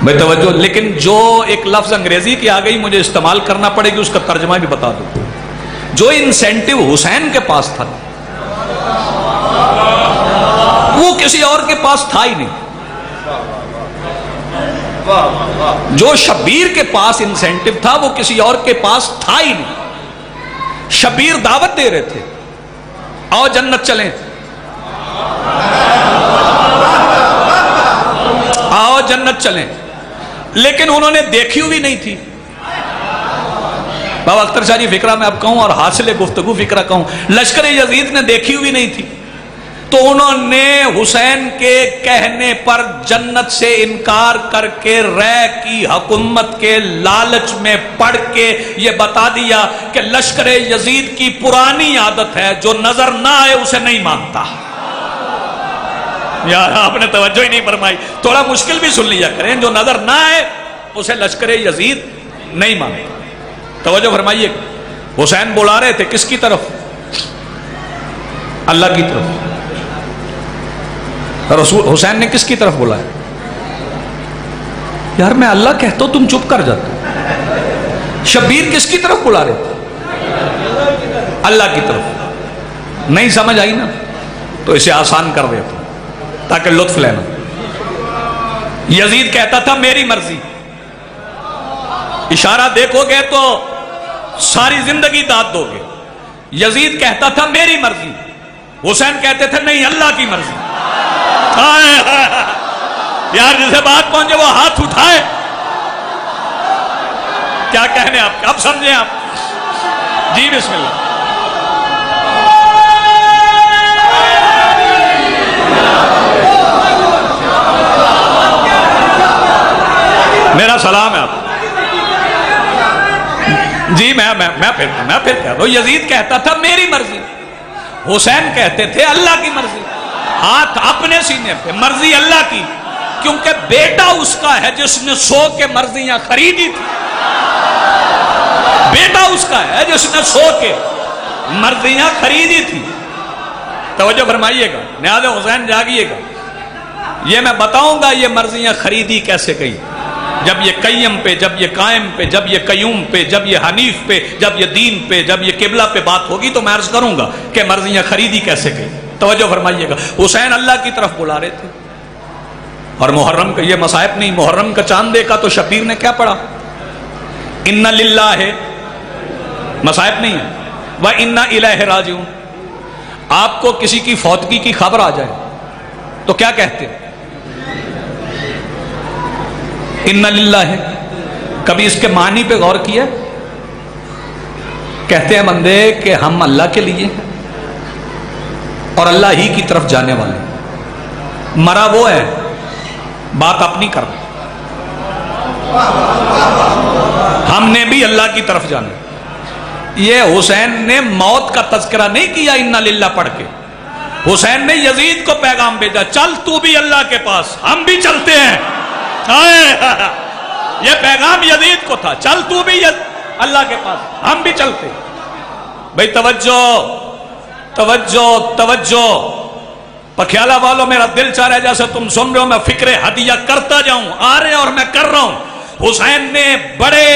بے توجہ، لیکن جو ایک لفظ انگریزی کی آ گئی مجھے استعمال کرنا پڑے گی، اس کا ترجمہ بھی بتا دو۔ جو انسینٹیو حسین کے پاس تھا وہ کسی اور کے پاس تھا ہی نہیں۔ جو شبیر کے پاس انسینٹیو تھا وہ کسی اور کے پاس تھا ہی نہیں۔ شبیر دعوت دے رہے تھے، آؤ جنت چلیں، آؤ جنت چلیں، لیکن انہوں نے دیکھی ہوئی نہیں تھی۔ بابا اختر شاہ جی فکرہ میں اب کہوں اور حاصل گفتگو فکرہ کہوں، لشکر یزید نے دیکھی ہوئی نہیں تھی، تو انہوں نے حسین کے کہنے پر جنت سے انکار کر کے رے کی حکومت کے لالچ میں پڑھ کے یہ بتا دیا کہ لشکر یزید کی پرانی عادت ہے جو نظر نہ آئے اسے نہیں مانتا۔ یار آپ نے توجہ ہی نہیں فرمائی، تھوڑا مشکل بھی سن لیا کریں، جو نظر نہ آئے اسے لشکر یزید نہیں مانتا۔ توجہ فرمائیے، حسین بلا رہے تھے کس کی طرف؟ اللہ کی طرف۔ رسول حسین نے کس کی طرف بولا ہے؟ یار میں اللہ کہتا ہوں تم چپ کر جاتے۔ شبیر کس کی طرف بلا رہے تھے؟ اللہ کی طرف۔ نہیں سمجھ آئی نا تو اسے آسان کر دیتا تاکہ لطف لینا۔ یزید کہتا تھا میری مرضی، اشارہ دیکھو گے تو ساری زندگی داد دو گے۔ یزید کہتا تھا میری مرضی، حسین کہتے تھے نہیں اللہ کی مرضی۔ یار جسے بات پہنچے وہ ہاتھ اٹھائے۔ کیا کہنے آپ، اب سمجھیں آپ؟ جی بسم اللہ۔ میرا سلام ہے آپ جی۔ میں پھر کہہ رہا ہوں، یزید کہتا تھا میری مرضی، حسین کہتے تھے اللہ کی مرضی۔ ہاتھ اپنے سینے پہ، مرضی اللہ کی، کیونکہ بیٹا اس کا ہے جس نے 100 کے مرضیاں خریدی تھی۔ بیٹا اس کا ہے جس نے 100 کے مرضیاں خریدی تھی۔ توجہ فرمائیے گا، نیاز حسین جاگیے گا، یہ میں بتاؤں گا یہ مرضیاں خریدی کیسے گئی۔ جب یہ قیم پہ، جب یہ قائم پہ، جب یہ قیوم پہ، جب یہ حنیف پہ، جب یہ دین پہ، جب یہ قبلہ پہ بات ہوگی تو میں عرض کروں گا کہ مرضیاں خریدی کیسے گئی۔ توجہ فرمائیے گا، حسین اللہ کی طرف بلا رہے تھے، اور محرم کا یہ مصائب نہیں، محرم کا چاند دیکھا تو شبیر نے کیا پڑھا؟ ان للہ ہے، مصائب نہیں ہے، وَإِنَّا إِلَيْهِ رَاجِعُونَ۔ آپ کو کسی کی فوتگی کی خبر آ جائے تو کیا کہتے ہیں؟ ان للہ ہے۔ کبھی اس کے معنی پہ غور کیا؟ کہتے ہیں بندے کہ ہم اللہ کے لیے اور اللہ ہی کی طرف جانے والے، مرا وہ ہے، بات اپنی کر رہے، ہم نے بھی اللہ کی طرف جانا۔ یہ حسین نے موت کا تذکرہ نہیں کیا انا للہ پڑھ کے، حسین نے یزید کو پیغام بھیجا، چل تو بھی اللہ کے پاس، ہم بھی چلتے ہیں۔ یہ پیغام یزید کو تھا، چل تو بھی اللہ کے پاس، ہم بھی چلتے۔ بھئی توجہ توجہ توجہ، پکھیالہ والوں میرا دل چاہ رہا ہے جیسے تم سن رہے ہو میں فکر ہدیہ کرتا جاؤں، آ رہے ہیں اور میں کر رہا ہوں۔ حسین نے بڑے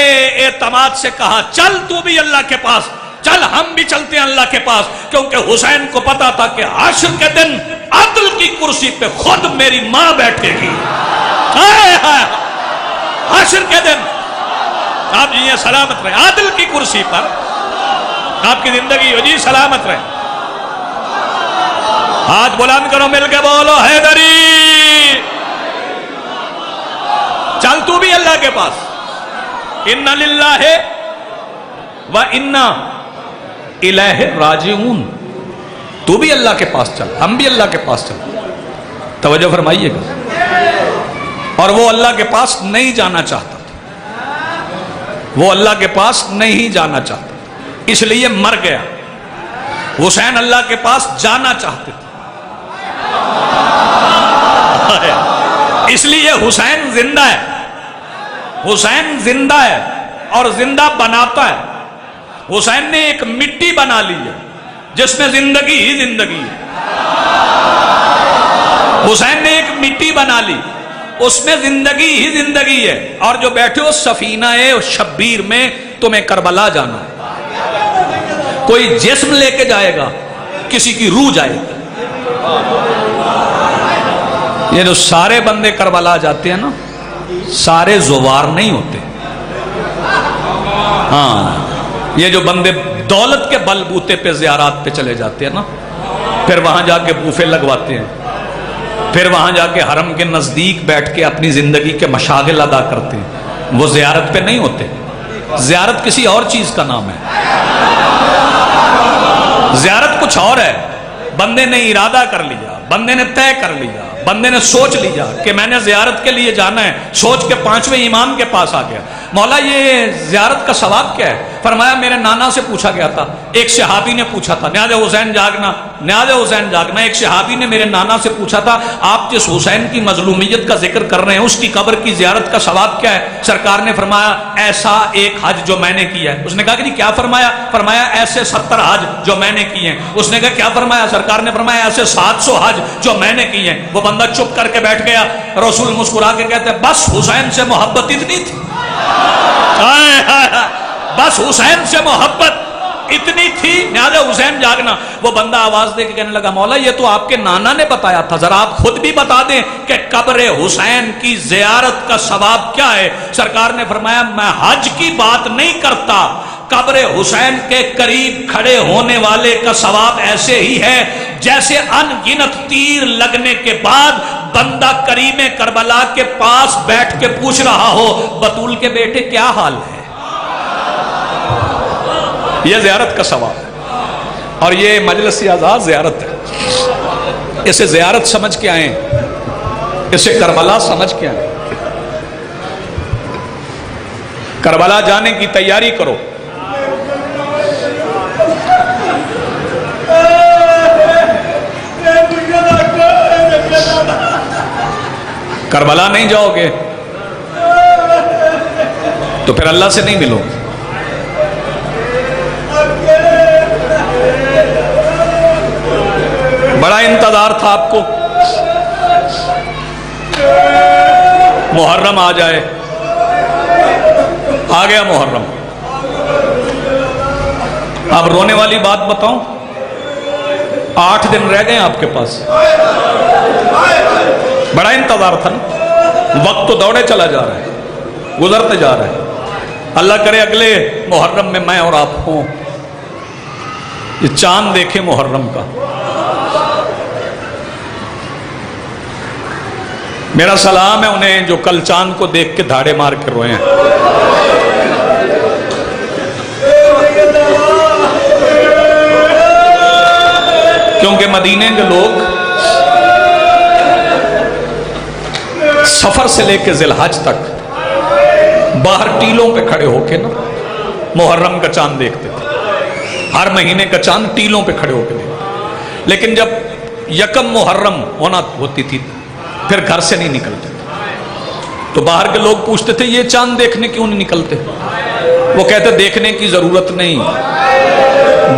اعتماد سے کہا چل تو بھی اللہ کے پاس، چل ہم بھی چلتے ہیں اللہ کے پاس، کیونکہ حسین کو پتا تھا کہ حشر کے دن عدل کی کرسی پہ خود میری ماں بیٹھے گی۔ حشر کے دن آپ جی یہ سلامت رہے، عدل کی کرسی پر آپ کی زندگی ہو جی سلامت رہے۔ ہاتھ بلند کرو، مل کے بولو حیدری، چل تو بھی اللہ کے پاس، انا للہ و انا الیہ راجعون، تو بھی اللہ کے پاس چل، ہم بھی اللہ کے پاس چل۔ توجہ فرمائیے گا۔ اور وہ اللہ کے پاس نہیں جانا چاہتا تھا، وہ اللہ کے پاس نہیں جانا چاہتا، اس لیے مر گیا۔ حسین اللہ کے پاس جانا چاہتے تھے، اس لیے حسین زندہ ہے، حسین زندہ ہے اور زندہ بناتا ہے۔ حسین نے ایک مٹی بنا لی ہے جس میں زندگی ہی زندگی ہے۔ حسین نے ایک مٹی بنا لی، اس میں زندگی ہی زندگی ہے، اور جو بیٹھے ہو سفینہ شبیر میں تمہیں کربلا جانا ہے۔ کوئی جسم لے کے جائے گا، کسی کی روح جائے گی۔ یہ جو سارے بندے کربلا جاتے ہیں نا، سارے زوار نہیں ہوتے۔ ہاں، یہ جو بندے دولت کے بل بوتے پہ زیارات پہ چلے جاتے ہیں نا، پھر وہاں جا کے بوفے لگواتے ہیں، پھر وہاں جا کے حرم کے نزدیک بیٹھ کے اپنی زندگی کے مشاغل ادا کرتے ہیں، وہ زیارت پہ نہیں ہوتے۔ زیارت کسی اور چیز کا نام ہے، زیارت کچھ اور ہے۔ بندے نے ارادہ کر لیا، بندے نے طے کر لیا، بندے نے سوچ لیا کہ میں نے زیارت کے لیے جانا ہے، سوچ کے 5ویں امام کے پاس آ گیا، مولا یہ زیارت کا ثواب کیا ہے؟ فرمایا میرے نانا سے پوچھا گیا تھا، ایک صحابی نے پوچھا تھا، نیاز حسین جاگنا، نیاز حسین جاگنا۔ ایک صحابی نے میرے نانا سے پوچھا تھا آپ جس حسین کی مظلومیت کا ذکر کر رہے ہیں اس کی قبر کی زیارت کا ثواب کیا ہے؟ سرکار نے فرمایا ایسا ایک حج جو میں نے کیا ہے۔ اس نے کہا کہ جی کیا فرمایا؟ فرمایا ایسے 70 حج جو میں نے کیے ہیں۔ اس نے کہا کیا فرمایا؟ سرکار نے فرمایا ایسے 700 حج جو میں نے کیے ہیں۔ وہ بندہ چپ کر کے بیٹھ گیا۔ رسول مسکرا کے کہتے ہیں بس حسین سے محبت اتنی تھی، بس حسین سے محبت اتنی تھی، نیاز حسین جاگنا۔ وہ بندہ آواز دے کے کہنے لگا مولا یہ تو آپ کے نانا نے بتایا تھا، ذرا آپ خود بھی بتا دیں کہ قبر حسین کی زیارت کا ثواب کیا ہے؟ سرکار نے فرمایا میں حج کی بات نہیں کرتا، قبر حسین کے قریب کھڑے ہونے والے کا ثواب ایسے ہی ہے جیسے ان گنت تیر لگنے کے بعد بندہ کریم کربلا کے پاس بیٹھ کے پوچھ رہا ہو بطول کے بیٹے کیا حال ہے۔ یہ زیارت کا ثواب ہے، اور یہ مجلس آزاد زیارت ہے۔ اسے زیارت سمجھ کے آئیں، اسے کربلا سمجھ کے آئیں۔ کربلا جانے کی تیاری کرو۔ کربلا نہیں جاؤ گے تو پھر اللہ سے نہیں ملو گے۔ بڑا انتظار تھا آپ کو محرم آ جائے، آ گیا محرم۔ اب رونے والی بات بتاؤں، 8 دن رہ گئے آپ کے پاس، بڑا انتظار تھا نا، وقت تو دوڑے چلا جا رہا ہے، گزرتے جا رہا ہے۔ اللہ کرے اگلے محرم میں میں اور آپ ہوں، یہ چاند دیکھیں محرم کا۔ میرا سلام ہے انہیں جو کل چاند کو دیکھ کے دھاڑے مار کے روئے ہیں۔ کیونکہ مدینے کے لوگ سفر سے لے کے ذی الحج تک باہر ٹیلوں پہ کھڑے ہو کے نا محرم کا چاند دیکھتے تھے. ہر مہینے کا چاند ٹیلوں پہ کھڑے ہو کے دیکھتے. لیکن جب یکم محرم ہونا ہوتی تھی پھر گھر سے نہیں نکلتے تو باہر کے لوگ پوچھتے تھے یہ چاند دیکھنے کیوں نہیں نکلتے؟ وہ کہتے دیکھنے کی ضرورت نہیں،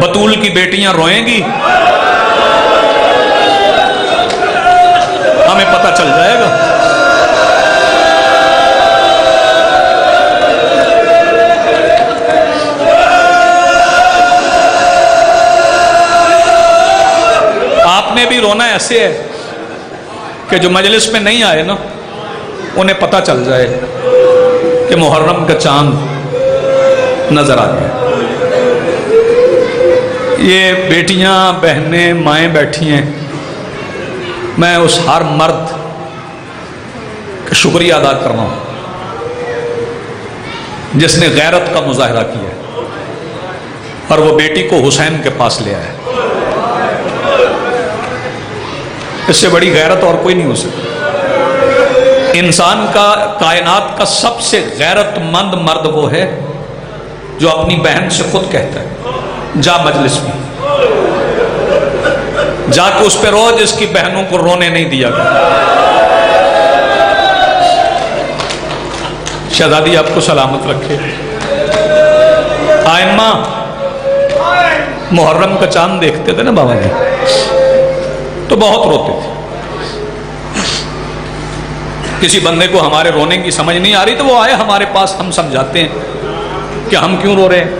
بطول کی بیٹیاں روئیں گی، ہمیں پتہ چل جائے گا. آپ نے بھی رونا ایسے ہے کہ جو مجلس میں نہیں آئے نا انہیں پتہ چل جائے کہ محرم کا چاند نظر آ گیا. یہ بیٹیاں بہنیں مائیں بیٹھی ہیں، میں اس ہر مرد کا شکریہ ادا کر رہا ہوں جس نے غیرت کا مظاہرہ کیا ہے اور وہ بیٹی کو حسین کے پاس لے آیا. اس سے بڑی غیرت اور کوئی نہیں ہو سکتی. انسان کا، کائنات کا سب سے غیرت مند مرد وہ ہے جو اپنی بہن سے خود کہتا ہے جا مجلس میں جا کے اس پہ رو جس کی بہنوں کو رونے نہیں دیا گیا. شہزادی آپ کو سلامت رکھے. آئمہ محرم کا چاند دیکھتے تھے نا بابا جی تو بہت روتے تھے. کسی بندے کو ہمارے رونے کی سمجھ نہیں آ رہی تو وہ آئے ہمارے پاس، ہم سمجھاتے ہیں کہ ہم کیوں رو رہے ہیں.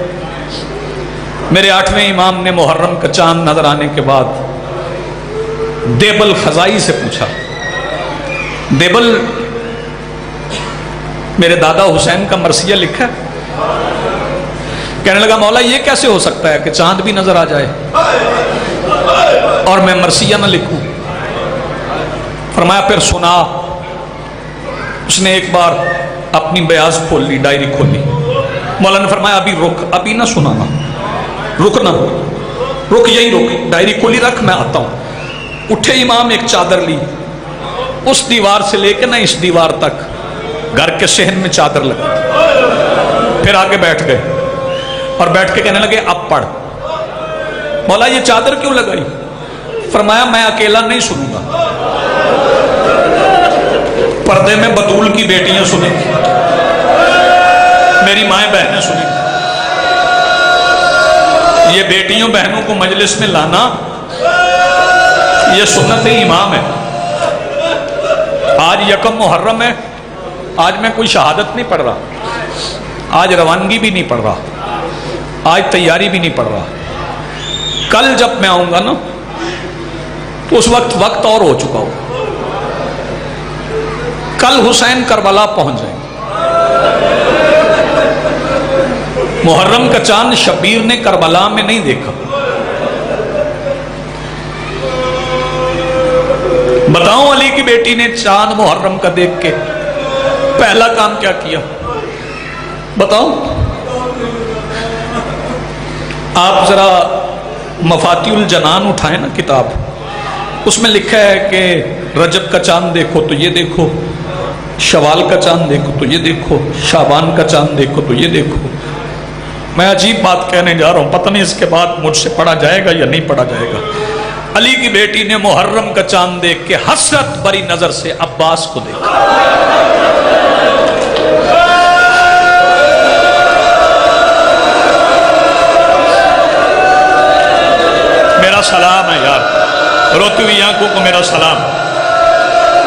میرے 8ویں امام نے محرم کا چاند نظر آنے کے بعد دیبل خزائی سے پوچھا. دیبل میرے دادا حسین کا مرثیہ لکھا ہے. کہنے لگا مولا یہ کیسے ہو سکتا ہے کہ چاند بھی نظر آ جائے اور میں مرثیہ نہ لکھوں؟ فرمایا پھر سنا. اس نے ایک بار اپنی بیاض کھول لی، ڈائری کھولی. مولا نے فرمایا ابھی رک، ابھی نہ سنانا، رکنا، رک یہی رک، ڈائری کھولی رکھ میں آتا ہوں. اٹھے امام، ایک چادر لی، اس دیوار سے لے کے نہ اس دیوار تک گھر کے صحن میں چادر لگی. پھر آگے بیٹھ گئے اور بیٹھ کے کہنے لگے اب پڑھ. مولا یہ چادر کیوں لگائی؟ فرمایا میں اکیلا نہیں سنوں گا، پردے میں بطول کی بیٹیاں سنیں گی، میری مائیں بہنیں سنیں گی. یہ بیٹیوں بہنوں کو مجلس میں لانا یہ سنت امام ہے. آج یکم محرم ہے، آج میں کوئی شہادت نہیں پڑھ رہا، آج روانگی بھی نہیں پڑھ رہا، آج تیاری بھی نہیں پڑھ رہا. کل جب میں آؤں گا نا تو اس وقت اور ہو چکا ہو. کل حسین کربلا پہنچ جائیں گے. محرم کا چاند شبیر نے کربلا میں نہیں دیکھا. بتاؤں علی کی بیٹی نے چاند محرم کا دیکھ کے پہلا کام کیا کیا؟ بتاؤں؟ آپ ذرا مفاتیح الجنان اٹھائیں نا کتاب، اس میں لکھا ہے کہ رجب کا چاند دیکھو تو یہ دیکھو، شوال کا چاند دیکھو تو یہ دیکھو، شعبان کا چاند دیکھو تو یہ دیکھو. میں عجیب بات کہنے جا رہا ہوں، پتہ نہیں اس کے بعد مجھ سے پڑھا جائے گا یا نہیں پڑھا جائے گا. علی کی بیٹی نے محرم کا چاند دیکھ کے حسرت بری نظر سے عباس کو دیکھا. میرا سلام ہے یار، روتی ہوئی آنکھوں کو میرا سلام.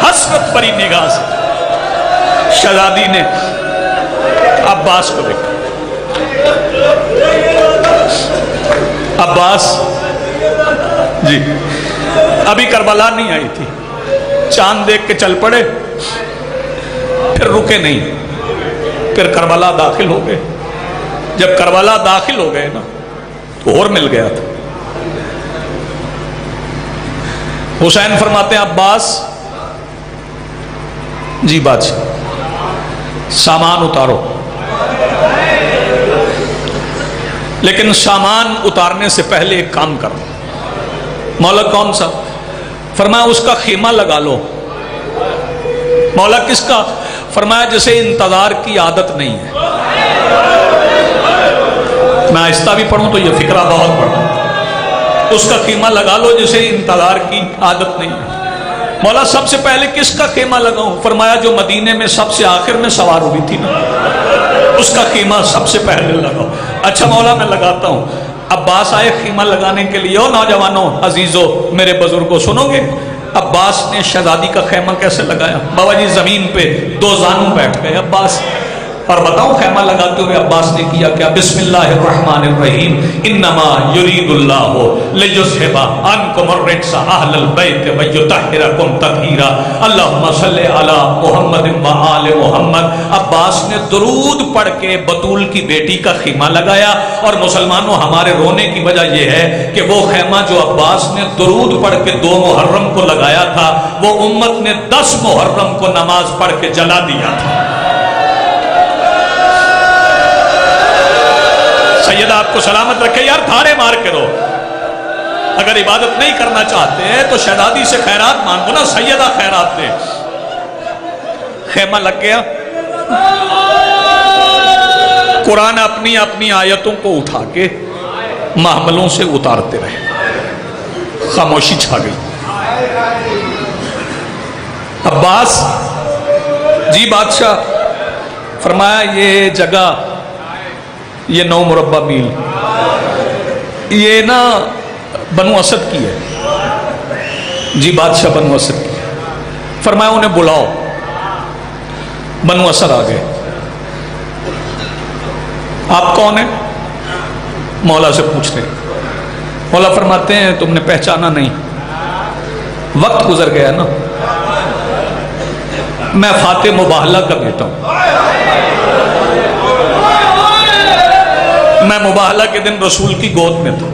حسرت بری نگاہ سے شہزادی نے عباس کو دیکھا. عباس جی ابھی کربلا نہیں آئی تھی، چاند دیکھ کے چل پڑے، پھر رکے نہیں، پھر کربلا داخل ہو گئے. جب کربلا داخل ہو گئے نا تو اور مل گیا تھا. حسین فرماتے ہیں عباس جی بادشاہ سامان اتارو. لیکن سامان اتارنے سے پہلے ایک کام کرو. مولا کون سا؟ فرمایا اس کا خیمہ لگا لو۔ مولا کس کا؟ فرمایا جسے انتظار کی عادت نہیں ہے۔ میں آہستہ بھی پڑھوں تو یہ فکرہ بہت پڑھوں۔ اس کا خیمہ لگا لو جسے انتظار کی عادت نہیں ہے۔ مولا سب سے پہلے کس کا خیمہ لگاؤں؟ فرمایا جو مدینے میں سب سے آخر میں سوار ہوئی تھی نا، اس کا خیمہ سب سے پہلے لگاؤ۔ اچھا مولا میں لگاتا ہوں۔ عباس آئے خیمہ لگانے کے لیے۔ او نوجوانوں، عزیزو، میرے بزرگوں، سنو گے؟ عباس نے شہزادی کا خیمہ کیسے لگایا؟ بابا جی زمین پہ دو زانوں بیٹھ گئے عباس، اور بتاؤ خیمہ لگاتے ہوئے عباس نے کیا کیا؟ بسم اللہ الرحمن الرحیم، انما یرید اللہ لیذھب عنکم الرجس اہل البیت ویطہرکم تطہیرا، اللہم صلی علی محمد و آل محمد۔ عباس نے درود پڑھ کے بطول کی بیٹی کا خیمہ لگایا۔ اور مسلمانوں، ہمارے رونے کی وجہ یہ ہے کہ وہ خیمہ جو عباس نے درود پڑھ کے 2 محرم کو لگایا تھا، وہ امت نے 10 محرم کو نماز پڑھ کے جلا دیا تھا۔ سیدہ آپ کو سلامت رکھے یار، دھارے مار کے رو۔ اگر عبادت نہیں کرنا چاہتے ہیں تو شہزادی سے خیرات مانگو نا، سیدہ خیرات دے۔ خیمہ لگ گیا۔ قرآن اپنی اپنی آیتوں کو اٹھا کے محملوں سے اتارتے رہے۔ خاموشی چھا گئی۔ عباس جی بادشاہ، فرمایا یہ جگہ، یہ 9 مربع میل، یہ نا بنو اسد کی ہے۔ جی بادشاہ بنو اسد کی۔ فرمایا انہیں بلاؤ۔ بنو اسد آ گئے۔ آپ کون ہیں؟ مولا سے پوچھ رہے۔ مولا فرماتے ہیں تم نے پہچانا نہیں، وقت گزر گیا نا، میں فاتح مباہلہ کا بیٹا ہوں۔ میں مباہلہ کے دن رسول کی گود میں تھا،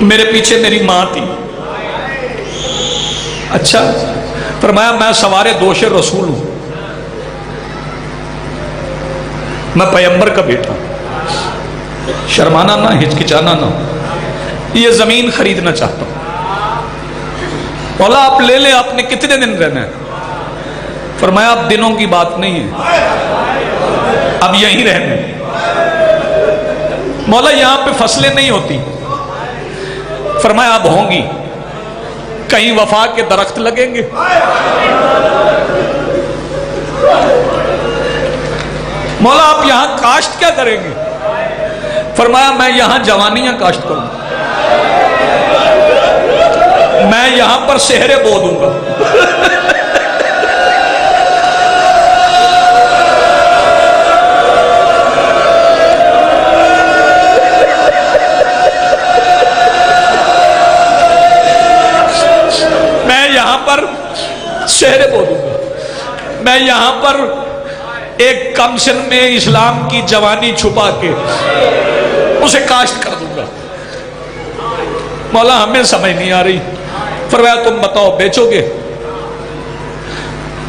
میرے پیچھے میری ماں تھی۔ اچھا، فرمایا میں سوار دوش رسول ہوں، میں پیغمبر کا بیٹا ہوں۔ شرمانا نہ، ہچکچانا نہ، یہ زمین خریدنا چاہتا ہوں۔ مولا آپ لے لیں، آپ نے کتنے دن رہنا ہے؟ فرمایا اب دنوں کی بات نہیں ہے، اب یہیں رہنا ہے۔ مولا یہاں پہ فصلیں نہیں ہوتی۔ فرمایا اب ہوں گی، کہیں وفا کے درخت لگیں گے۔ مولا آپ یہاں کاشت کیا کریں گے؟ فرمایا میں یہاں جوانیاں کاشت کروں گا، میں یہاں پر سہرے بو دوں گا۔ شہرے بو دوں گا، میں یہاں پر ایک کمشن میں اسلام کی جوانی چھپا کے اسے کاشت کر دوں گا۔ مولا ہمیں سمجھ نہیں آ رہی۔ فرمایا تم بتاؤ بیچو گے؟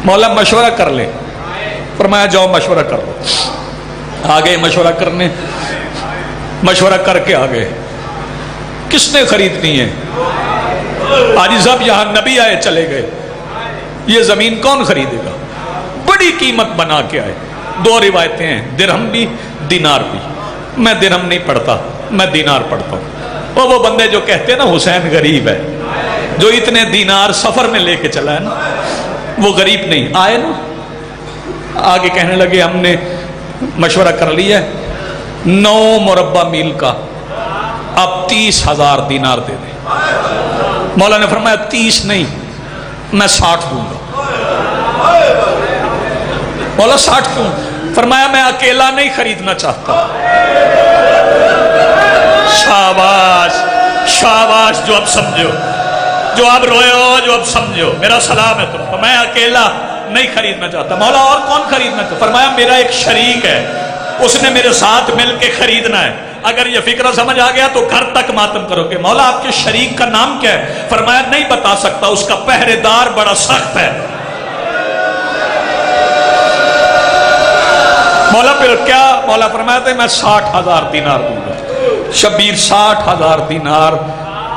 مولا مشورہ کر لیں۔ فرمایا جاؤ مشورہ کر لو۔ آگے مشورہ کرنے، مشورہ کر کے آگے کس نے خریدنی ہے؟ حاجی صاحب یہاں نبی آئے چلے گئے، یہ زمین کون خریدے گا؟ بڑی قیمت بنا کے آئے۔ 2 روایتیں ہیں، درہم بھی دینار بھی۔ میں درہم نہیں پڑھتا، میں دینار پڑھتا ہوں۔ وہ بندے جو کہتے ہیں نا حسین غریب ہے، جو اتنے دینار سفر میں لے کے چلا ہے نا، وہ غریب نہیں۔ آئے نا آگے کہنے لگے ہم نے مشورہ کر لیا ہے، 9 مربع میل کا اب 30,000 دینار دے دیں۔ مولا نے فرمایا 30 نہیں، میں 60 دوں گا۔ مولا 60 کیوں؟ فرمایا میں اکیلا نہیں خریدنا چاہتا۔ شاباش شاباش، جو اب سمجھو، جو اب روئے ہو، جو اب سمجھو، میرا سلام ہے تم کو۔ میں اکیلا نہیں خریدنا چاہتا۔ مولا اور کون خریدنا چاہتا؟ فرمایا میرا ایک شریک ہے، اس نے میرے ساتھ مل کے خریدنا ہے۔ اگر یہ فکرہ سمجھ آ گیا تو گھر تک ماتم کرو گے۔ مولا آپ کے شریک کا نام کیا ہے؟ فرمایا نہیں بتا سکتا، اس کا پہرے دار بڑا سخت ہے۔ مولا پھر کیا؟ مولا فرمایا تھا میں 60,000 دینار دوں گا۔ شبیر 60,000 دینار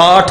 8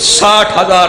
60,000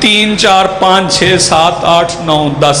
3, 4, 5, 6, 7, 8, 9, 10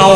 9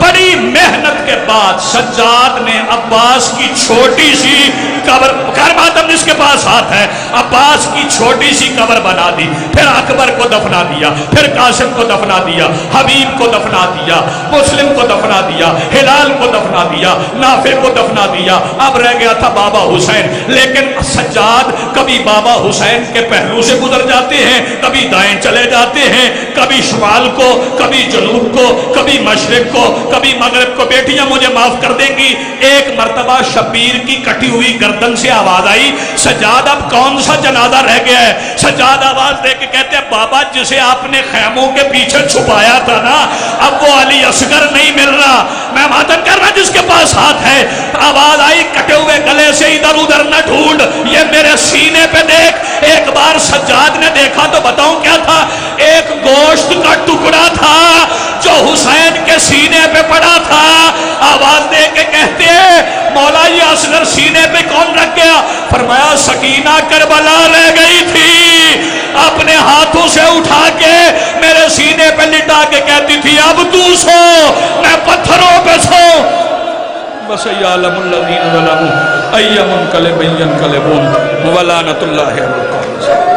بڑی محنت کے بعد سجاد نے عباس کی چھوٹی سی قبر، خیر ماتم جس کے پاس ہاتھ ہے، عباس کی چھوٹی سی قبر بنا دی، پھر اکبر کو دفنا دیا، پھر قاسم کو دفنا دیا، حبیب کو دفنا دیا، مسلم کو دفنا دیا، ہلال کو دفنا دیا، نافع کو دفنا دیا، اب رہ گیا تھا بابا حسین۔ لیکن سجاد کبھی بابا حسین کے پہلو سے گزر جاتے ہیں، کبھی دائیں چلے جاتے ہیں، کبھی شمال کو، کبھی جنوب کو، کبھی مشرق کو، کبھی مغرب کو۔ بیٹیاں مجھے معاف کر دیں گی، ایک مرتبہ شبیر کی کٹی ہوئی گردن سے آواز آئی، سجاد اب کون سا جنازہ رہ گیا ہے؟ سجاد آواز دے کے کہتے ہیں بابا جسے آپ نے خیموں کے پیچھے چھپایا تھا نا، اب وہ علی اصغر نہیں مل رہا۔ میں ماتم کر رہا جس کے پاس ہاتھ ہے، آواز آئی کٹے ہوئے گلے سے ادھر ادھر نہ ڈھونڈ، یہ میرے سینے پہ دیکھ۔ ایک بار سجاد نے دیکھا تو بتاؤں کیا تھا؟ ایک گوشت کا ٹکڑا تھا جو حسین کے سینے پہ پڑا تھا۔ آواز دے کے کہتے ہیں مولا یہ اصغر سینے پہ کون رکھ گیا؟ فرمایا سکینہ کربلا رہ گئی تھی، اپنے ہاتھوں سے اٹھا کے میرے سینے پہ لٹا کے کہتی تھی اب تو سو، میں پتھروں پہ سو۔ بس یعلم الذین ظلموا ای منقلب ینقلبون ولعنۃ اللہ علی القاعدین۔